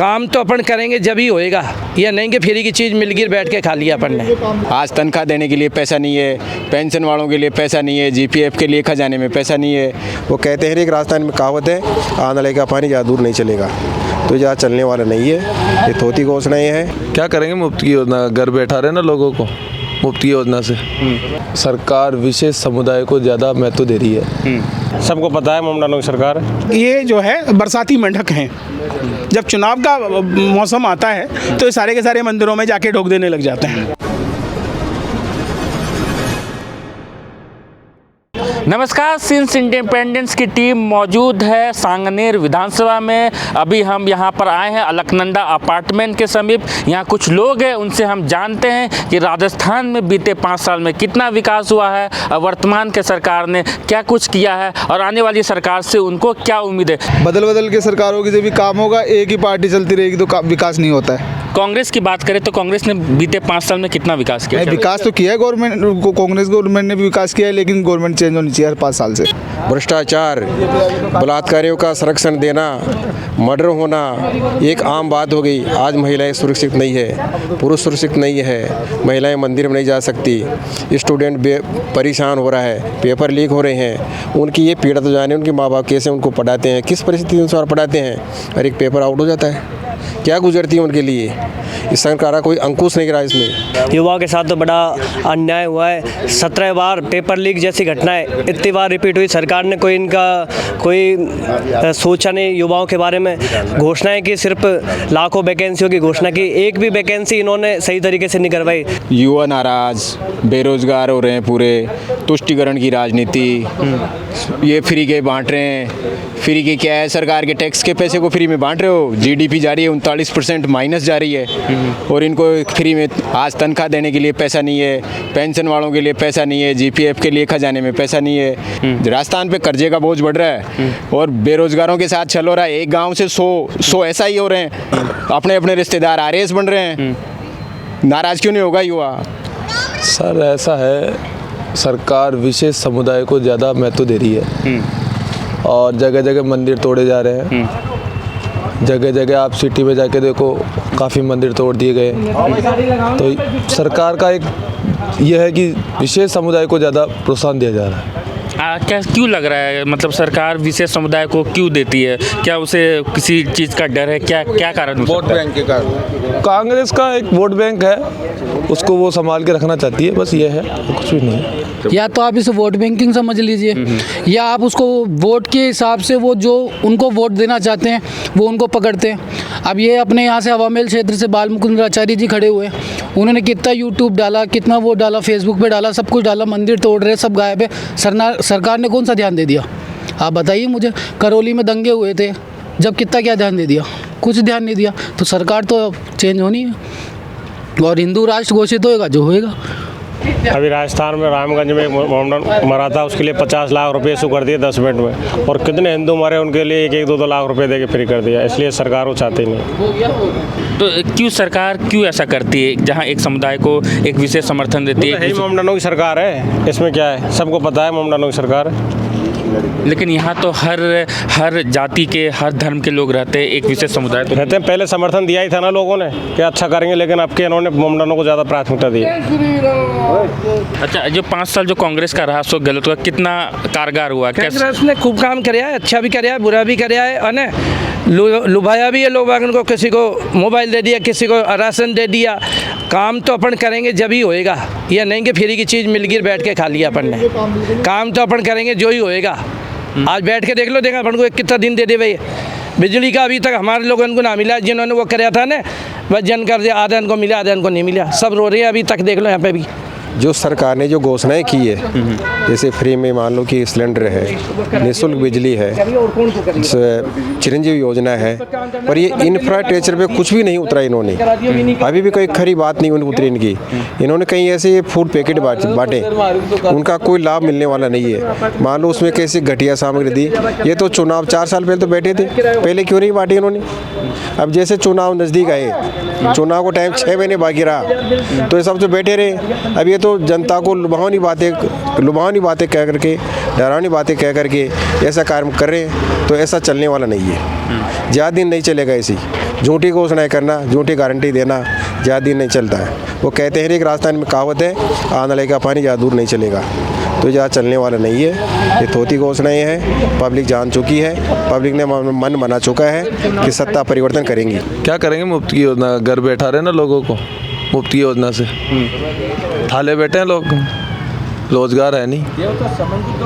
काम तो अपन करेंगे जब ही होएगा, या नहीं कि फ्री की चीज़ मिल गई बैठ के खा लिया अपन ने। आज तनख्वाह देने के लिए पैसा नहीं है, पेंशन वालों के लिए पैसा नहीं है, जीपीएफ के लिए खजाने में पैसा नहीं है। वो कहते हैं एक राजस्थान में कहावत है, आने वाले का पानी ज़्यादा दूर नहीं चलेगा, तो ज़्यादा चलने वाला नहीं है। ये थोती घोषणाएँ हैं। क्या करेंगे मुफ्त की योजना, घर बैठा रहे ना लोगों को मुफ्त की योजना से। सरकार विशेष समुदाय को ज़्यादा महत्व दे रही है। सबको पता है ममता की सरकार ये जो है बरसाती मेंढक हैं। जब चुनाव का मौसम आता है तो ये सारे के सारे मंदिरों में जाके ढोक देने लग जाते हैं। नमस्कार, सिंस इंडिपेंडेंस की टीम मौजूद है सांगनेर विधानसभा में। अभी हम यहाँ पर आए हैं अलकनंदा अपार्टमेंट के समीप। यहाँ कुछ लोग हैं, उनसे हम जानते हैं कि राजस्थान में बीते 5 साल में कितना विकास हुआ है और वर्तमान के सरकार ने क्या कुछ किया है और आने वाली सरकार से उनको क्या उम्मीद है। बदल के सरकारों की जब भी काम होगा, एक ही पार्टी चलती रहेगी तो विकास नहीं होता है। कांग्रेस की बात करें तो कांग्रेस ने बीते 5 साल में कितना विकास किया? विकास तो किया है गवर्नमेंट, कांग्रेस गवर्नमेंट ने भी विकास किया है, लेकिन गवर्नमेंट चेंज होनी चाहिए हर 5 साल से। भ्रष्टाचार, बलात्कारियों का संरक्षण देना, मर्डर होना एक आम बात हो गई। आज महिलाएं सुरक्षित नहीं है, पुरुष सुरक्षित नहीं है, महिलाएं मंदिर में नहीं जा सकती, स्टूडेंट परेशान हो रहा है, पेपर लीक हो रहे हैं। उनकी ये पीड़ा तो जाने, उनके माँ बाप कैसे उनको पढ़ाते हैं, किस परिस्थिति के अनुसार पढ़ाते हैं, और एक पेपर आउट हो जाता है, क्या गुजरती है उनके लिए। इस सरकार का कोई अंकुश नहीं गिरा इसमें। युवाओं के साथ तो बड़ा अन्याय हुआ है। 17 बार पेपर लीक जैसी घटनाएं इतनी बार रिपीट हुई। सरकार ने कोई सोचा नहीं युवाओं के बारे में। घोषणाएं की, सिर्फ लाखों वैकेंसियों की घोषणा की, एक भी वैकेंसी इन्होंने सही तरीके से नहीं करवाई। युवा नाराज, बेरोजगार हो रहे हैं पूरे, तुष्टिकरण की राजनीति, ये फ्री के बांट रहे हैं। फ्री के क्या है, सरकार के टैक्स के पैसे को फ्री में बांट रहे हो। जीडीपी जा रही है 39% माइनस जा रही है, और इनको फ्री में आज तनख्वाह देने के लिए पैसा नहीं है, पेंशन वालों के लिए पैसा नहीं है, जीपीएफ के लिए खजाने में पैसा नहीं है। राजस्थान पे कर्जे का बोझ बढ़ रहा है और बेरोजगारों के साथ चल हो रहा है। एक गांव से 100 ऐसा ही हो रहे हैं, अपने अपने रिश्तेदार आरएएस बन रहे हैं। नाराज क्यों नहीं होगा युवा? सर ऐसा है, सरकार विशेष समुदाय को ज़्यादा महत्व दे रही है और जगह जगह मंदिर तोड़े जा रहे हैं। जगह जगह आप सिटी में जाके देखो, काफ़ी मंदिर तोड़ दिए गए। तो सरकार का एक यह है कि विशेष समुदाय को ज़्यादा प्रोत्साहन दिया जा रहा है। क्या क्यों लग रहा है, मतलब सरकार विशेष समुदाय को क्यों देती है? क्या उसे किसी चीज़ का डर है? क्या कारण? वोट बैंक के कारण। कांग्रेस का एक वोट बैंक है, उसको वो संभाल के रखना चाहती है, बस ये है, कुछ भी नहीं। या तो आप इसे वोट बैंकिंग समझ लीजिए, या आप उसको वोट के हिसाब से वो जो उनको वोट देना चाहते हैं वो उनको पकड़ते हैं। अब ये अपने यहाँ से हवामेल क्षेत्र से बाल मुकुंद आचार्य जी खड़े हुए, उन्होंने कितना यूट्यूब डाला, कितना वो डाला, फेसबुक पे डाला, सब कुछ डाला, मंदिर तोड़ रहे, सब गायब है। सरकार ने कौन सा ध्यान दे दिया? आप बताइए मुझे। करौली में दंगे हुए थे, जब कितना क्या ध्यान दे दिया? कुछ ध्यान नहीं दिया। तो सरकार तो चेंज होनी है और हिंदू राष्ट्र घोषित होएगा जो होएगा। अभी राजस्थान में रामगंज में मोहम्मद मरा था, उसके लिए 50 लाख रुपए इशू कर दिए 10 मिनट में, और कितने हिंदू मरे उनके लिए 1-2 लाख रुपए दे के फ्री कर दिया। इसलिए सरकार वो चाहती नहीं। तो क्यों सरकार क्यों ऐसा करती है, जहां एक समुदाय को एक विशेष समर्थन देती है? ममता की सरकार है, इसमें क्या है, सबको पता है ममता की सरकार है। लेकिन यहाँ तो हर जाति के, हर धर्म के लोग रहते हैं, एक विशेष समुदाय तो रहते हैं। पहले समर्थन दिया ही था ना लोगों ने कि अच्छा करेंगे, लेकिन अब के इन्होंने ममता को ज़्यादा प्राथमिकता दी। अच्छा, जो 5 साल जो कांग्रेस का रहा सो गलत हुआ, कितना कारगर हुआ? कांग्रेस ने खूब काम कराया है, अच्छा भी कराया है, बुरा भी कराया है, और ना लुभाया भी है लोग वागन को। किसी को मोबाइल दे दिया, किसी को राशन दे दिया। काम तो अपन करेंगे जब ही होएगा, या नहीं कि फ्री की चीज़ मिल गई बैठ के खा लिया अपन ने। काम तो अपन करेंगे जो ही होएगा। आज बैठ के देख लो, देखा अपन को कितना दिन दे दे भाई। बिजली का अभी तक हमारे लोगों को ना मिला, जिन्होंने वो कराया था ना, बस जन कर दिया, आधा इनको मिला, आधा इनको नहीं मिला, सब रो रहे हैं अभी तक। देख लो यहाँ पे भी जो सरकार ने जो घोषणाएं की है, जैसे फ्री में मान लो कि सिलेंडर है, निःशुल्क बिजली है, चिरंजीवी योजना है, पर ये इंफ्रास्ट्रक्चर पे कुछ भी नहीं उतरा इन्होंने। अभी भी कोई खरी बात नहीं उतरी इनकी। इन्होंने कहीं ऐसे फूड पैकेट बांटे, उनका कोई लाभ मिलने वाला नहीं है। मान लो उसमें कैसे घटिया सामग्री दी। ये तो चुनाव 4 साल पहले तो बैठे थे, पहले क्यों नहीं बांटे इन्होंने? अब जैसे चुनाव नज़दीक आए, चुनाव को टाइम 6 महीने बाकी रहा, तो ये सब जो बैठे रहे। अब ये तो जनता को लुभावनी बातें कह करके, डरावनी बातें कह करके ऐसा कार्य कर रहे हैं, तो ऐसा चलने वाला नहीं है। ज़्यादा दिन नहीं चलेगा ऐसी झूठी घोषणाएं करना, झूठी गारंटी देना ज़्यादा दिन नहीं चलता है। वो कहते हैं एक राजस्थान में कहावत है, आने का पानी ज़्यादा दूर नहीं चलेगा, तो ज़्यादा चलने वाला नहीं है। ये थोती घोषणाएं हैं, पब्लिक जान चुकी है, पब्लिक ने मन बना चुका है कि सत्ता परिवर्तन करेंगी। क्या करेंगे मुफ्त की योजना, घर बैठा रहे ना लोगों को मुफ्त की योजना से, थाले बैठे हैं लोग, रोजगार है नहीं।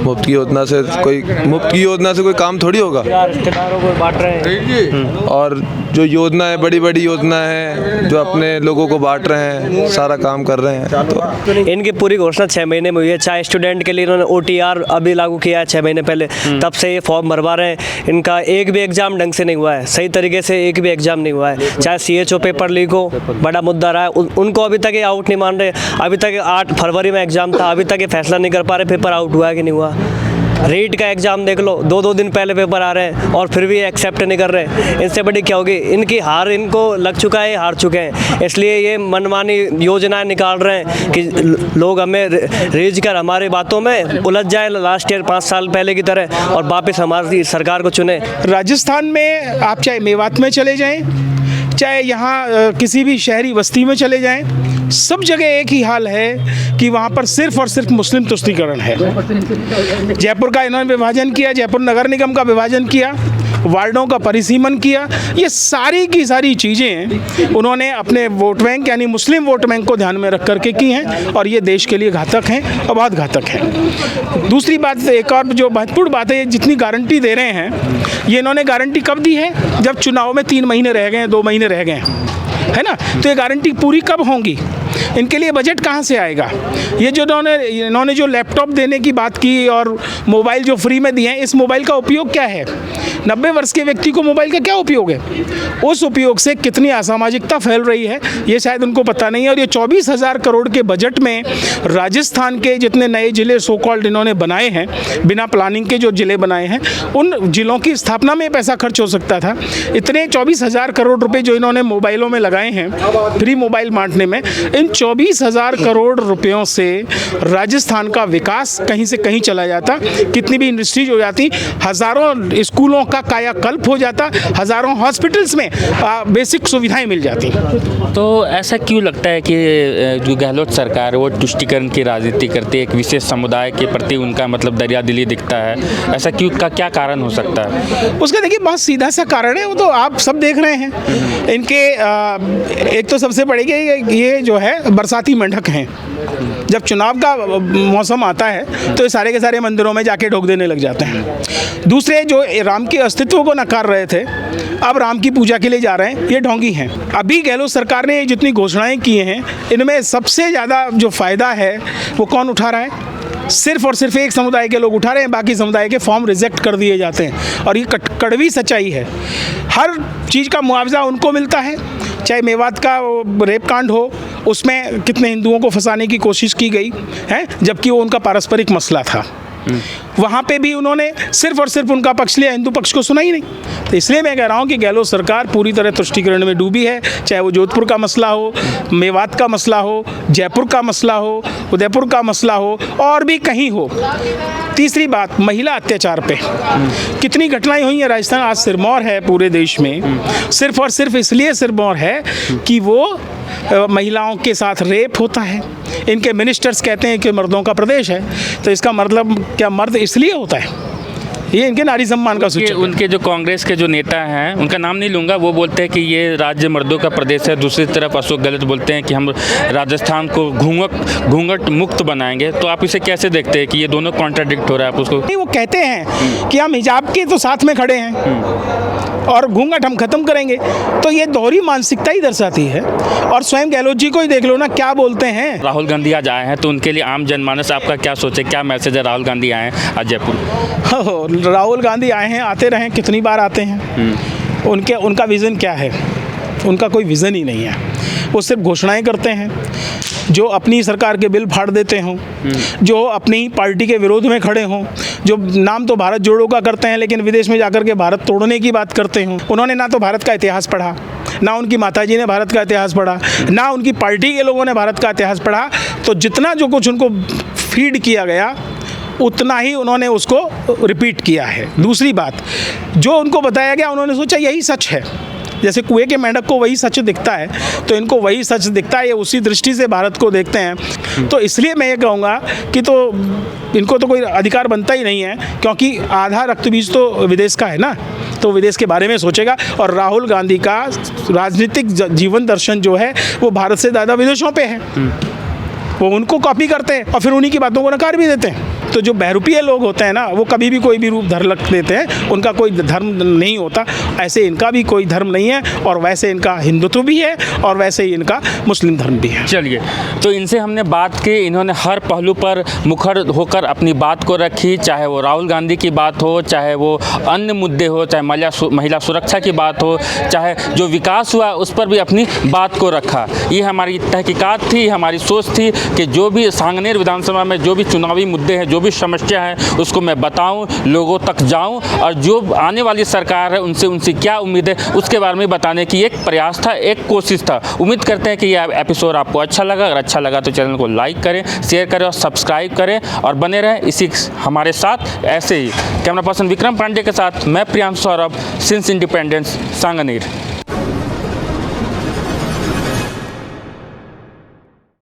मुफ्त की योजना से कोई काम थोड़ी होगा। रिश्तेदारों को बांट रहे हैं और जो योजना है, बड़ी बड़ी योजना है जो अपने लोगों को बांट रहे हैं, सारा काम कर रहे हैं। तो इनकी पूरी घोषणा 6 महीने में हुई है। चाहे स्टूडेंट के लिए इन्होंने OTR अभी लागू किया है 6 महीने पहले, तब से ये फॉर्म भरवा रहे हैं। इनका एक भी एग्जाम ढंग से नहीं हुआ है, सही तरीके से एक भी एग्जाम नहीं हुआ है। चाहे CHO पेपर लीक हो, बड़ा मुद्दा रहा है, उनको अभी तक ये आउट नहीं मान रहे। अभी तक 8 फरवरी में एग्जाम था, अभी तक ये फैसला नहीं कर पा रहे पेपर आउट हुआ है कि नहीं हुआ। रीट का एग्जाम देख लो, 2-2 दिन पहले पेपर आ रहे हैं और फिर भी एक्सेप्ट नहीं कर रहे। इनसे बड़ी क्या होगी, इनकी हार इनको लग चुका है, हार चुके हैं, इसलिए ये मनमानी योजनाएं निकाल रहे हैं कि लोग हमें रीझ कर हमारी बातों में उलझ जाए लास्ट ईयर 5 साल पहले की तरह और वापस हमारी सरकार को चुने। राजस्थान में आप चाहे मेवात में चले जाएं, चाहे यहाँ किसी भी शहरी बस्ती में चले जाएं, सब जगह एक ही हाल है कि वहाँ पर सिर्फ और सिर्फ मुस्लिम तुष्टीकरण है। जयपुर का इन्होंने विभाजन किया, जयपुर नगर निगम का विभाजन किया, वार्डों का परिसीमन किया, ये सारी की सारी चीज़ें उन्होंने अपने वोट बैंक यानी मुस्लिम वोट बैंक को ध्यान में रख करके की हैं और ये देश के लिए घातक हैं और बहुत घातक हैं। दूसरी बात, एक और जो महत्वपूर्ण बात है, जितनी गारंटी दे रहे हैं, ये इन्होंने गारंटी कब दी है, जब चुनाव में 3 महीने रह गए, 2 महीने रह गए, है ना। तो ये गारंटी पूरी कब होंगी, इनके लिए बजट कहाँ से आएगा। ये जो इन्होंने जो लैपटॉप देने की बात की और मोबाइल जो फ्री में दिए हैं, इस मोबाइल का उपयोग क्या है, 90 वर्ष के व्यक्ति को मोबाइल का क्या उपयोग है, उस उपयोग से कितनी असामाजिकता फैल रही है ये शायद उनको पता नहीं है। और ये 24,000 करोड़ के बजट में राजस्थान के जितने नए ज़िले सो कॉल्ड इन्होंने बनाए हैं, बिना प्लानिंग के जो ज़िले बनाए हैं, उन ज़िलों की स्थापना में पैसा खर्च हो सकता था। इतने 24,000 करोड़ रुपए जो इन्होंने मोबाइलों में लगाए हैं फ्री मोबाइल बांटने में, इन 24,000 करोड़ रुपयों से राजस्थान का विकास कहीं से कहीं चला जाता, कितनी भी इंडस्ट्रीज हो जाती, हज़ारों स्कूलों का कायाकल्प हो जाता, हज़ारों हॉस्पिटल्स में बेसिक सुविधाएं मिल जाती। तो ऐसा क्यों लगता है कि जो गहलोत सरकार है वो तुष्टीकरण की राजनीति करती है, एक विशेष समुदाय के प्रति उनका मतलब दरियादिली दिखता है, ऐसा क्यों का क्या कारण हो सकता है? उसका देखिए बहुत सीधा सा कारण है, वो तो आप सब देख रहे हैं। इनके एक तो सबसे बड़ी ये जो है बरसाती मेंढक हैं। जब चुनाव का मौसम आता है तो ये सारे के सारे मंदिरों में जाके ढोक देने लग जाते हैं। दूसरे जो राम के अस्तित्व को नकार रहे थे, अब राम की पूजा के लिए जा रहे हैं, ये ढोंगी हैं। अभी गहलोत सरकार ने जितनी घोषणाएं की हैं, इनमें सबसे ज़्यादा जो फ़ायदा है वो कौन उठा रहा है, सिर्फ और सिर्फ एक समुदाय के लोग उठा रहे हैं, बाकी समुदाय के फॉर्म रिजेक्ट कर दिए जाते हैं। और ये कड़वी सच्चाई है। हर चीज़ का मुआवजा उनको मिलता है, चाहे मेवात का रेप कांड हो, उसमें कितने हिंदुओं को फंसाने की कोशिश की गई है, जबकि वो उनका पारस्परिक मसला था। वहाँ पे भी उन्होंने सिर्फ और सिर्फ उनका पक्ष लिया, हिंदू पक्ष को सुना ही नहीं। तो इसलिए मैं कह रहा हूँ कि गहलोत सरकार पूरी तरह तुष्टीकरण में डूबी है, चाहे वो जोधपुर का मसला हो, मेवात का मसला हो, जयपुर का मसला हो, उदयपुर का मसला हो और भी कहीं हो। तीसरी बात, महिला अत्याचार पे कितनी घटनाएं हुई हैं। राजस्थान आज सिरमौर है पूरे देश में, सिर्फ और सिर्फ इसलिए सिरमौर है कि वो महिलाओं के साथ रेप होता है। इनके मिनिस्टर्स कहते हैं कि मर्दों का प्रदेश है, तो इसका मतलब क्या मर्द इसलिए होता है? ये इनके नारी सम्मान का सूचक है। उनके जो कांग्रेस के जो नेता हैं, उनका नाम नहीं लूँगा, वो बोलते हैं कि ये राज्य मर्दों का प्रदेश है। दूसरी तरफ अशोक गहलोत बोलते हैं कि हम राजस्थान को घूंघट मुक्त बनाएंगे। तो आप इसे कैसे देखते हैं कि ये दोनों कॉन्ट्राडिक्ट हो रहा है? आप उसको नहीं, वो कहते हैं कि हम हिजाब के तो साथ में खड़े हैं और घूंघट हम खत्म करेंगे, तो ये दोहरी मानसिकता ही दर्शाती है। और स्वयं गहलोत जी को ही देख लो ना, क्या बोलते हैं। राहुल गांधी आज आए हैं, तो उनके लिए आम जनमानस आपका क्या सोचे, क्या मैसेज है? राहुल गांधी आए हैं आज जयपुर। राहुल गांधी आए हैं, आते रहे, कितनी बार आते हैं। उनका विज़न क्या है? उनका कोई विज़न ही नहीं है। वो सिर्फ घोषणाएं करते हैं, जो अपनी सरकार के बिल फाड़ देते हों, जो अपनी पार्टी के विरोध में खड़े हों, जो नाम तो भारत जोड़ो का करते हैं लेकिन विदेश में जाकर के भारत तोड़ने की बात करते हों। उन्होंने ना तो भारत का इतिहास पढ़ा, ना उनकी माताजी ने भारत का इतिहास पढ़ा, ना उनकी पार्टी के लोगों ने भारत का इतिहास पढ़ा। तो जितना जो कुछ उनको फीड किया गया उतना ही उन्होंने उसको रिपीट किया है। दूसरी बात, जो उनको बताया गया उन्होंने सोचा यही सच है। जैसे कुएं के मेंढक को वही सच दिखता है, तो इनको वही सच दिखता है, ये उसी दृष्टि से भारत को देखते हैं। तो इसलिए मैं ये कहूँगा कि तो इनको तो कोई अधिकार बनता ही नहीं है, क्योंकि आधा रक्त बीज तो विदेश का है ना, तो विदेश के बारे में सोचेगा। और राहुल गांधी का राजनीतिक जीवन दर्शन जो है वो भारत से ज़्यादा विदेशों पे है। वो उनको कॉपी करते हैं और फिर उन्हीं की बातों को नकार भी देते हैं। तो जो बहरूपीय लोग होते हैं ना, वो कभी भी कोई भी रूप धर लग देते हैं, उनका कोई धर्म नहीं होता। ऐसे इनका भी कोई धर्म नहीं है, और वैसे इनका हिंदुत्व भी है, और वैसे ही इनका मुस्लिम धर्म भी है। चलिए, तो इनसे हमने बात की, इन्होंने हर पहलू पर मुखर होकर अपनी बात को रखी, चाहे वो राहुल गांधी की बात हो, चाहे वो अन्य मुद्दे हो, चाहे महिला सुरक्षा की बात हो, चाहे जो विकास हुआ उस पर भी अपनी बात को रखा। ये हमारी तहकीकात थी, हमारी सोच थी कि जो भी सांगनेर विधानसभा में जो भी चुनावी मुद्दे हैं, जो भी समस्या है, उसको मैं बताऊं, लोगों तक जाऊं, और जो आने वाली सरकार है उनसे क्या उम्मीद है उसके बारे में बताने की एक प्रयास था, एक कोशिश था। उम्मीद करते हैं कि यह एपिसोड आपको अच्छा लगा। अगर अच्छा लगा तो चैनल को लाइक करें, शेयर करें और सब्सक्राइब करें, और बने रहें इसी हमारे साथ ऐसे ही। कैमरा पर्सन विक्रम पांडे के साथ मैं प्रियांशु सौरभ, सिंस इंडिपेंडेंस सांगनेर।